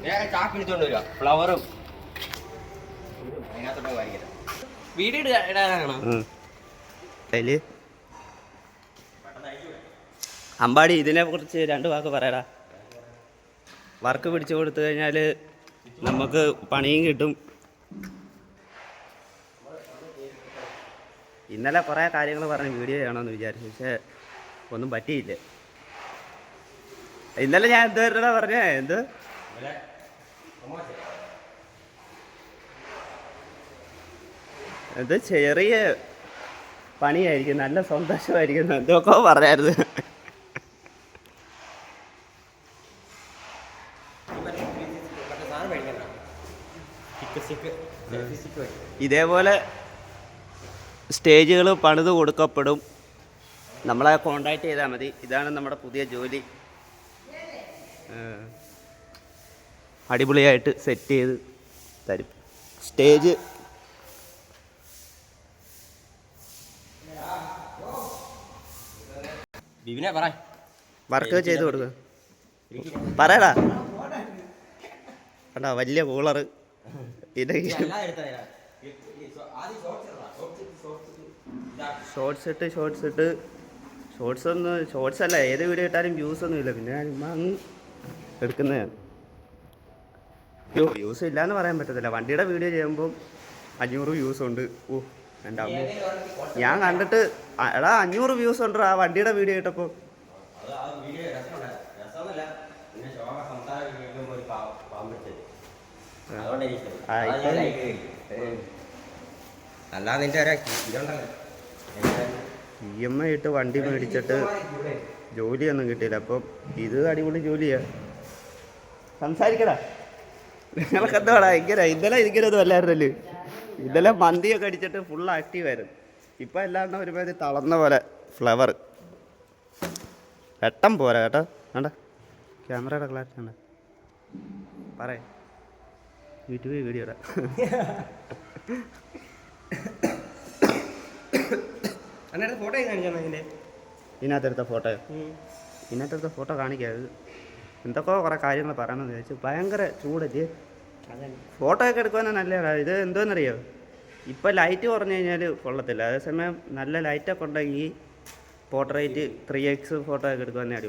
വേറെ ചാക്ക് എടുത്തോണ്ട് വരിക ഫ്ലവറും അതിനകത്തോട്ട് വാങ്ങിക്കാം. വീഡിയോ ഇടാനാണോ? അതില് അമ്പാടി ഇതിനെ കുറിച്ച് 2 വാക്ക് പറയടാ. വർക്ക് പിടിച്ചു കൊടുത്തു കഴിഞ്ഞാൽ നമുക്ക് പണിയും കിട്ടും. ഇന്നലെ കുറേ കാര്യങ്ങൾ പറഞ്ഞ് വീഡിയോ ചെയ്യണമെന്ന് വിചാരിച്ചു, പക്ഷേ ഒന്നും പറ്റിയില്ല. ഇന്നലെ ഞാൻ എന്തുവരെ പറഞ്ഞേ എന്ത് ചെറിയ പണിയായിരിക്കും, നല്ല സന്തോഷമായിരിക്കും, എന്തൊക്കെ പറഞ്ഞായിരുന്നു. ഇതേപോലെ സ്റ്റേജുകൾ പണിത് കൊടുക്കപ്പെടും. നമ്മളെ കോണ്ടാക്ട് ചെയ്താൽ മതി. ഇതാണ് നമ്മുടെ പുതിയ ജോലി. അടിപൊളിയായിട്ട് സെറ്റ് ചെയ്ത് തരും. സ്റ്റേജ് വർക്ക് ചെയ്ത് കൊടുക്കുക. പറയടാ കണ്ടാ വലിയ കൂളറ്. ഷോർട്സ് അല്ല, ഏത് വീഡിയോ ഇട്ടാലും വ്യൂസ് ഒന്നും ഇല്ല. പിന്നെ അങ്ങ് എടുക്കുന്നതാണ്. വ്യൂസ് ഇല്ലയെന്ന് പറയാൻ പറ്റത്തില്ല. വണ്ടിയുടെ വീഡിയോ ചെയ്യുമ്പോൾ 500 വ്യൂസ് ഉണ്ട്. എൻ്റെ അമ്മ, ഞാൻ കണ്ടിട്ട് എടാ 500 വ്യൂസ് ഉണ്ട് ആ വണ്ടിയുടെ വീഡിയോ ഇട്ടപ്പോൾ. EMI ഇട്ട് വണ്ടി മേടിച്ചിട്ട് ജോലിയൊന്നും കിട്ടിയില്ല. അപ്പം ഇത് അടിപൊളി ജോലിയാണ്. സംസാരിക്കടാ, നിങ്ങളൊക്കെ എന്താടാ ഇന്നലെ ഇരിക്കലൊന്നും അല്ലായിരുന്നല്ലോ. ഇന്നലെ മന്തിയൊക്കെ അടിച്ചിട്ട് ഫുൾ ആക്റ്റീവായിരുന്നു. ഇപ്പം എല്ലാം ഒരുമാതിരി തളർന്ന പോലെ ഫ്ലവർ വെട്ടം പോരാ കേട്ടോ. വേണ്ട ക്യാമറയുടെ ക്ലാരിറ്റി ഉണ്ട്. പറയേ യൂട്യൂബിൽ വീഡിയോ ഇടാം. ഇതിനകത്തെടുത്ത ഫോട്ടോ കാണിക്കാത്. എന്തൊക്കെയോ കുറേ കാര്യങ്ങൾ പറയണമെന്ന് വിചാരിച്ചു. ഭയങ്കര ചൂടല്ലേ. ഫോട്ടോ ഒക്കെ എടുക്കുവാൻ നല്ലതാണ്. ഇത് എന്തോന്നറിയോ, ഇപ്പം ലൈറ്റ് കുറഞ്ഞു കഴിഞ്ഞാൽ കൊള്ളത്തില്ല. അതേസമയം നല്ല ലൈറ്റൊക്കെ ഉണ്ടെങ്കിൽ പോർട്രേറ്റ് 3x ഫോട്ടോ ഒക്കെ എടുക്കുവാൻ അടിപൊളി.